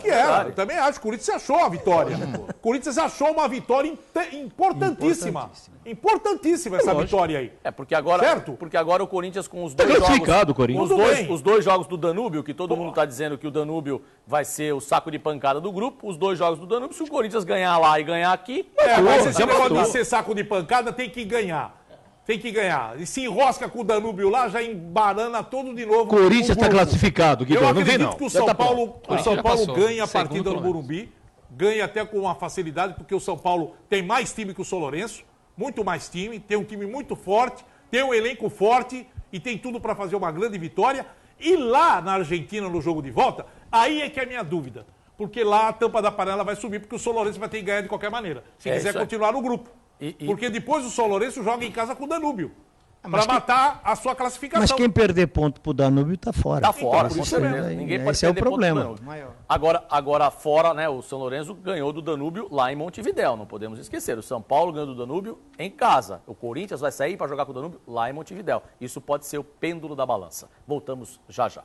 que era. Eu também acho. O Corinthians achou a vitória. O Corinthians achou uma vitória importantíssima. Importantíssima essa vitória aí. Porque agora, certo? Porque agora o Corinthians com os dois jogos... Corinthians. Os dois jogos do Danúbio, que todo mundo está dizendo que o Danúbio vai ser o saco de pancada do grupo, os 2 jogos do Danúbio, se o Corinthians ganhar lá e ganhar aqui... mas esse negócio de ser saco de pancada tem que ganhar. Tem que ganhar. E se enrosca com o Danúbio lá, já embarana todo de novo. O Corinthians está classificado, Guido. Eu acredito que o São Paulo ganha a partida no Morumbi. Ganha até com uma facilidade, porque o São Paulo tem mais time que o São Lourenço. Muito mais time. Tem um time muito forte. Tem um elenco forte. E tem tudo para fazer uma grande vitória. E lá na Argentina, no jogo de volta, aí é que é a minha dúvida. Porque lá a tampa da panela vai subir, porque o São Lourenço vai ter que ganhar de qualquer maneira. Se quiser continuar no grupo. Porque depois o São Lourenço joga em casa com o Danúbio. Para matar a sua classificação. Mas quem perder ponto pro Danúbio tá fora. Tá fora, com certeza. Ninguém pode perder ponto pro Danúbio. Agora fora, né, o São Lourenço ganhou do Danúbio lá em Montevidéu, não podemos esquecer. O São Paulo ganhou do Danúbio em casa. O Corinthians vai sair para jogar com o Danúbio lá em Montevidéu. Isso pode ser o pêndulo da balança. Voltamos já já.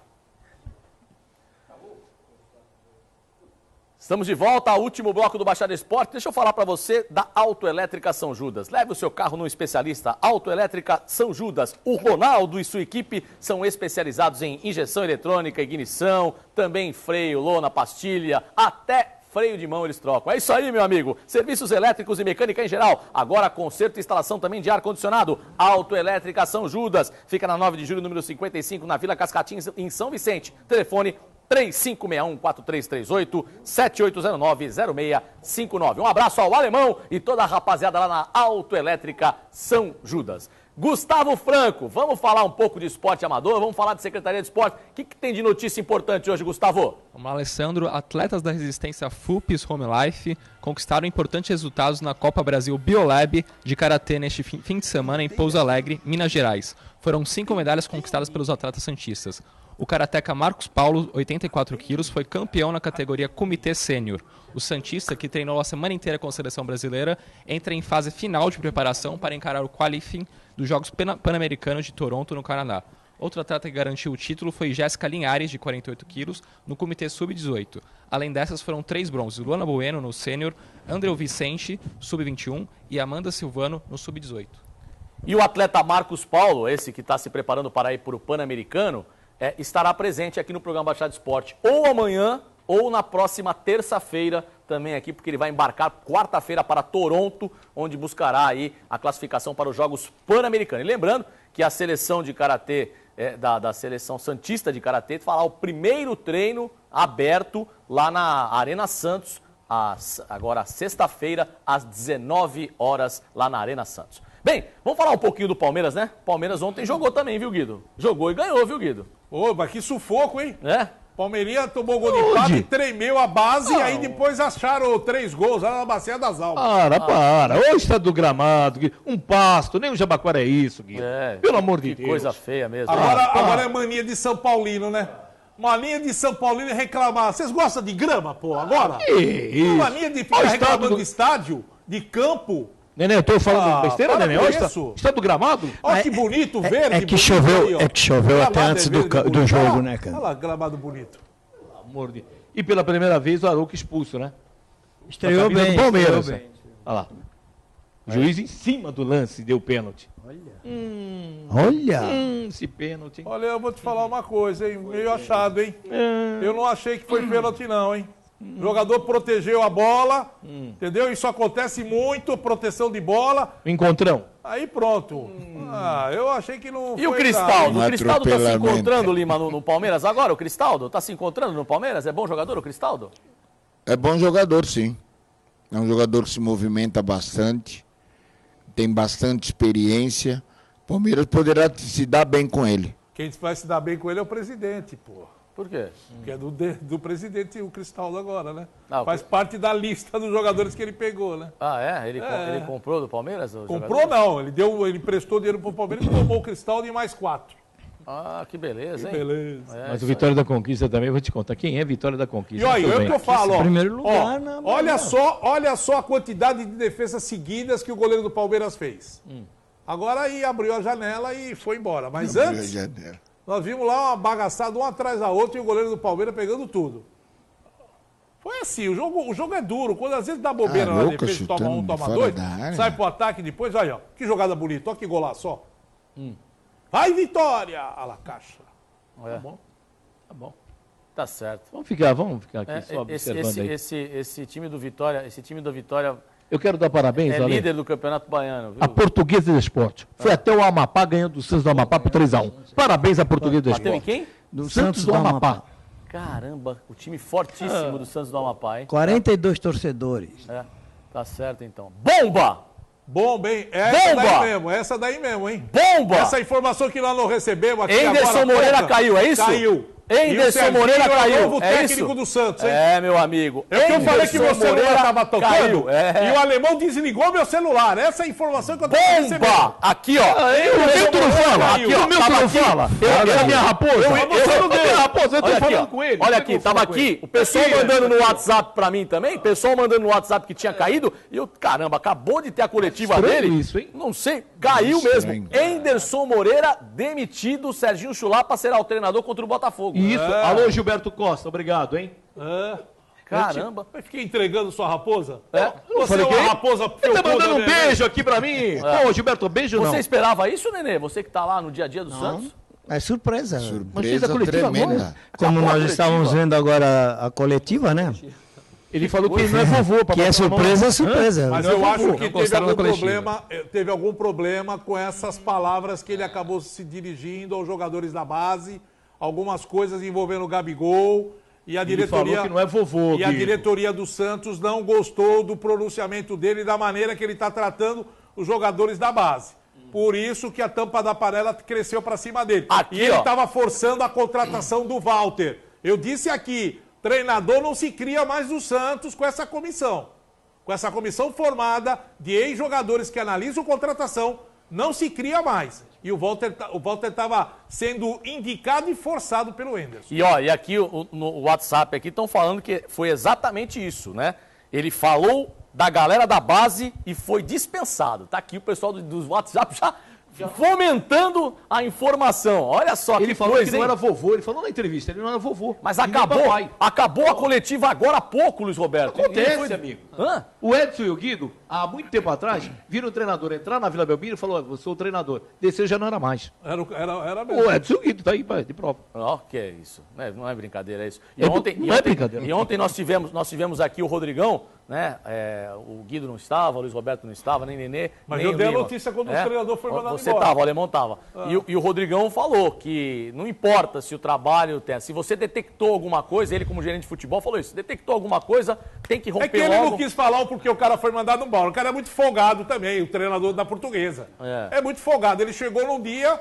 Estamos de volta ao último bloco do Baixada Esporte. Deixa eu falar para você da Autoelétrica São Judas. Leve o seu carro num especialista. Autoelétrica São Judas. O Ronaldo e sua equipe são especializados em injeção eletrônica, ignição, também freio, lona, pastilha, até freio de mão eles trocam. É isso aí, meu amigo. Serviços elétricos e mecânica em geral. Agora conserto e instalação também de ar-condicionado. Autoelétrica São Judas. Fica na 9 de julho, número 55, na Vila Cascatinha, em São Vicente. Telefone 3561-4338, 7809-0659. Um abraço ao Alemão e toda a rapaziada lá na Autoelétrica São Judas. Gustavo Franco, vamos falar um pouco de esporte amador, vamos falar de Secretaria de Esporte. O que tem de notícia importante hoje, Gustavo? Vamos lá, Alessandro. Atletas da resistência FUPES Home Life conquistaram importantes resultados na Copa Brasil Biolab de Karatê neste fim de semana em Pouso Alegre, Minas Gerais. Foram 5 medalhas conquistadas pelos atletas santistas. O karateca Marcos Paulo, 84 quilos, foi campeão na categoria Comitê Sênior. O santista, que treinou a semana inteira com a seleção brasileira, entra em fase final de preparação para encarar o qualifying dos Jogos Pan-Americanos de Toronto, no Canadá. Outro atleta que garantiu o título foi Jéssica Linhares, de 48 quilos, no Comitê Sub-18. Além dessas, foram 3 bronzes: Luana Bueno, no Sênior, Andreu Vicente, Sub-21, e Amanda Silvano, no Sub-18. E o atleta Marcos Paulo, esse que está se preparando para ir para o Pan-Americano, estará presente aqui no programa Baixada Esporte, ou amanhã, ou na próxima terça-feira também aqui, porque ele vai embarcar quarta-feira para Toronto, onde buscará aí a classificação para os Jogos Pan-Americanos. E lembrando que a seleção de karatê, da seleção santista de karatê, fará o primeiro treino aberto lá na Arena Santos, agora sexta-feira, às 19 horas, lá na Arena Santos. Bem, vamos falar um pouquinho do Palmeiras, né? Palmeiras ontem jogou também, viu, Guido? Jogou e ganhou, viu, Guido? Ô, mas que sufoco, hein? Palmeirinha tomou gol de empate, tremeu a base e aí depois acharam 3 gols lá na Bacia das Almas. Para. Ô, estado do gramado, um pasto, nem o Jabaquara é isso, Guido. Pelo amor de Deus. Que coisa feia mesmo. Agora é mania de São Paulino, né? Mania de São Paulino é reclamar. Vocês gostam de grama, pô, agora? Mania de ficar reclamando de estádio, de campo. Nenê, eu tô falando besteira, Nenê? Olha o estado do gramado. Olha que bonito, verde. É que choveu até antes do jogo, né, cara? Olha lá, gramado bonito. Pelo amor de Deus. E pela primeira vez o Arouca expulso, né? Estreou bem. Palmeiras. Olha lá. O juiz em cima do lance deu pênalti. Olha. Esse pênalti. Olha, eu vou te falar uma coisa, hein? Meio achado, hein? Eu não achei que foi pênalti, não, hein? O jogador protegeu a bola, entendeu? Isso acontece muito, proteção de bola. Encontrão. Aí pronto. Eu achei que não E o Cristaldo? O Cristaldo tá se encontrando, Lima, no Palmeiras agora? O Cristaldo tá se encontrando no Palmeiras? É bom jogador o Cristaldo? É bom jogador, sim. É um jogador que se movimenta bastante, tem bastante experiência. O Palmeiras poderá se dar bem com ele. Quem vai se dar bem com ele é o presidente, pô. Por quê? Porque é do presidente o Cristaldo agora, né? Faz parte da lista dos jogadores que ele pegou, né? Ele comprou do Palmeiras? Comprou não, ele emprestou dinheiro pro Palmeiras e tomou o Cristaldo e mais 4. Que beleza, hein? Que beleza. Mas o Vitória da Conquista também, vou te contar. Quem é Vitória da Conquista? E olha, é o que eu falo, ó. Primeiro lugar, olha só a quantidade de defesas seguidas que o goleiro do Palmeiras fez. Agora aí abriu a janela e foi embora. Mas antes, nós vimos lá uma bagaçada, um atrás da outra, e o goleiro do Palmeiras pegando tudo. Foi assim, o jogo é duro. Quando às vezes dá bobeira na defesa, toma um, toma dois, sai pro ataque depois, olha, ó, que jogada bonita, olha que golaço, ó. Vai, Vitória! A la caixa. Tá bom? Tá bom. Tá certo. Vamos ficar aqui só observando aí. Esse time do Vitória... Eu quero dar parabéns, Ale. Líder do Campeonato Baiano, viu? A Portuguesa de Esporte. Foi até o Amapá ganhando do Santos do Amapá por 3-1. Parabéns à Portuguesa de Esporte. Bateu em quem? Do Santos do Amapá. Caramba, o time fortíssimo do Santos do Amapá, hein? 42 torcedores. Tá certo então. Bomba! Bomba, hein? Essa daí mesmo, hein? Bomba! Essa informação que nós não recebemos aqui Anderson Moreira caiu, é isso? Caiu. Anderson Moreira caiu. É o novo técnico do Santos, hein? Meu amigo. Eu falei que meu celular estava tocando e o alemão desligou meu celular. Essa é a informação que eu tenho que receber. Bomba! Aqui, ó. O meu tu não fala. Aqui, o meu tu não fala. É a minha raposa. Você não tem raposa, eu tô falando com ele. Olha aqui, tava aqui. O pessoal mandando no WhatsApp pra mim também. Pessoal mandando no WhatsApp que tinha caído. E eu, caramba, acabou de ter a coletiva dele. Isso, hein? Não sei, caiu mesmo. Anderson Moreira demitido. Serginho Chulapa será o treinador contra o Botafogo. Isso. Alô, Gilberto Costa, obrigado, hein? Caramba. Eu fiquei entregando sua raposa? Você é uma raposa. Você tá mandando um beijo aqui pra mim? Pô, Gilberto, beijo não. Você esperava isso, Nenê? Você que tá lá no dia a dia do Santos? É surpresa. Surpresa tremenda. Como nós estávamos vendo agora a coletiva, né? Ele falou que não é vovô. Que é surpresa, é surpresa. Mas eu acho que teve algum problema com essas palavras que ele acabou se dirigindo aos jogadores da base, algumas coisas envolvendo o Gabigol, e a diretoria... Ele falou que não é vovô, E a diretoria do Santos não gostou do pronunciamento dele e da maneira que ele está tratando os jogadores da base. Por isso que a tampa da panela cresceu para cima dele. Aqui, e ele estava forçando a contratação do Walter. Eu disse aqui, treinador não se cria mais no Santos com essa comissão. Com essa comissão formada de ex-jogadores que analisam contratação, não se cria mais. E o Walter estava sendo indicado e forçado pelo Henderson. E aqui no WhatsApp aqui estão falando que foi exatamente isso, né? Ele falou da galera da base e foi dispensado. Tá aqui o pessoal do WhatsApp já fomentando a informação. Olha só ele que falou coisa, que não era vovô, ele falou na entrevista, ele não era vovô. Mas acabou a coletiva agora há pouco, Luiz Roberto. Acontece, amigo. Hã? O Edson e o Guido, há muito tempo atrás, viram o treinador entrar na Vila Belmiro e falou, eu sou o treinador. Desceu já não era mais. Era mesmo. O Edson e o Guido, tá aí de prova. Que é isso. Não é brincadeira, é isso. Não é brincadeira. E ontem nós tivemos aqui o Rodrigão, né? O Guido não estava, o Luiz Roberto não estava, nem Nenê. Mas nem eu dei a notícia quando o treinador foi mandado Você embora. estava, o alemão estava. E o Rodrigão falou que não importa se o trabalho tem. Se você detectou alguma coisa, ele como gerente de futebol falou isso, detectou alguma coisa, tem que romper logo. É que ele logo. não quis falar o porquê o cara foi mandado embora. O cara é muito folgado também, o treinador da Portuguesa. É muito folgado. Ele chegou num dia,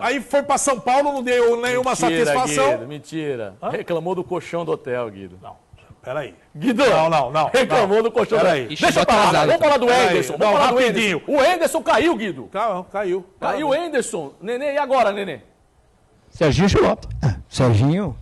aí foi para São Paulo, não deu nenhuma satisfação. Guido, mentira. Reclamou do colchão do hotel, Guido. Não, peraí. Guido, não. Reclamou do colchão do hotel. Deixa eu falar. Vamos falar do Henderson. Vamos falar do Henderson. O Henderson caiu, Guido. Caiu. Caiu o Henderson. Nenê, e agora, Nenê? Serginho Chulapa. Serginho.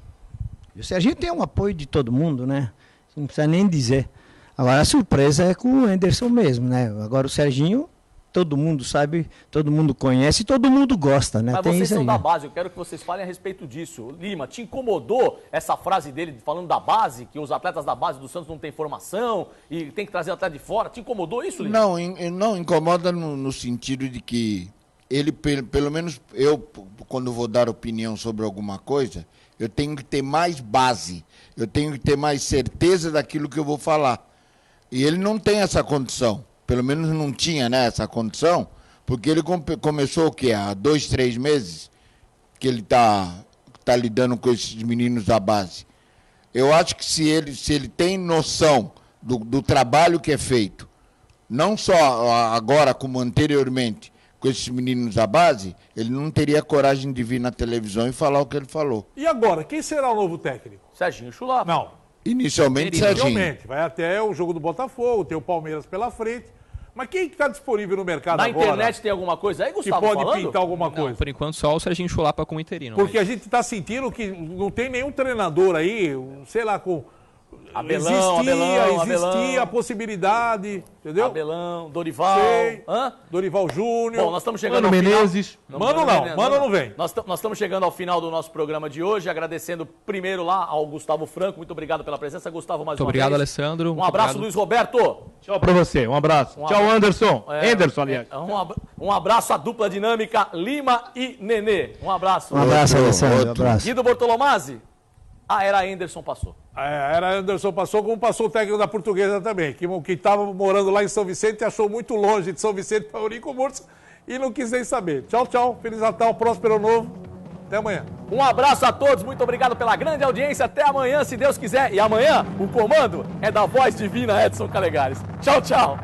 E o Serginho tem um apoio de todo mundo, né? Não precisa nem dizer. Agora a surpresa é com o Henderson mesmo, né? Agora o Serginho, todo mundo sabe, todo mundo conhece, todo mundo gosta, né? Mas tem vocês isso são aí, da né? base, eu quero que vocês falem a respeito disso. Lima, te incomodou essa frase dele falando da base, que os atletas da base do Santos não têm formação e tem que trazer atleta de fora? Te incomodou isso, Lima? Não incomoda no sentido de que ele, pelo menos eu, quando vou dar opinião sobre alguma coisa, eu tenho que ter mais base, eu tenho que ter mais certeza daquilo que eu vou falar. E ele não tem essa condição, pelo menos não tinha, né, essa condição, porque ele começou o quê? Há 2, 3 meses que ele tá lidando com esses meninos da base. Eu acho que se ele tem noção do trabalho que é feito, não só agora como anteriormente, com esses meninos da base, ele não teria coragem de vir na televisão e falar o que ele falou. E agora, quem será o novo técnico? Serginho Chulapa. Não. Inicialmente, Serginho. Vai até o jogo do Botafogo, tem o Palmeiras pela frente. Mas quem está disponível no mercado agora? Na internet tem alguma coisa aí, Gustavo, que pode falando? pintar alguma coisa? Não, por enquanto só o Serginho Chulapa como interino. Porque a gente está sentindo que não tem nenhum treinador aí, sei lá, com... Existia a possibilidade, entendeu? Abelão, Dorival. Dorival Júnior. Bom, nós estamos chegando Mano Menezes. Mano não vem. Nós estamos chegando ao final do nosso programa de hoje, agradecendo primeiro lá ao Gustavo Franco. Muito obrigado pela presença, Gustavo, mais uma vez. Muito obrigado, Alessandro. Um abraço, Luiz Roberto. Tchau pra você, um abraço. Tchau, Anderson. Anderson, aliás. Um abraço à dupla dinâmica Lima e Nenê. Um abraço. Um abraço, Alessandro. Um abraço. Guido Bortolomazzi. A era Henderson passou. Era Henderson passou, como passou o técnico da Portuguesa também, que estava morando lá em São Vicente e achou muito longe de São Vicente para Eurico Murcia e não quis nem saber. Tchau, Feliz Natal, próspero novo. Até amanhã. Um abraço a todos, muito obrigado pela grande audiência. Até amanhã, se Deus quiser. E amanhã, o comando é da voz divina Edson Calegares. Tchau.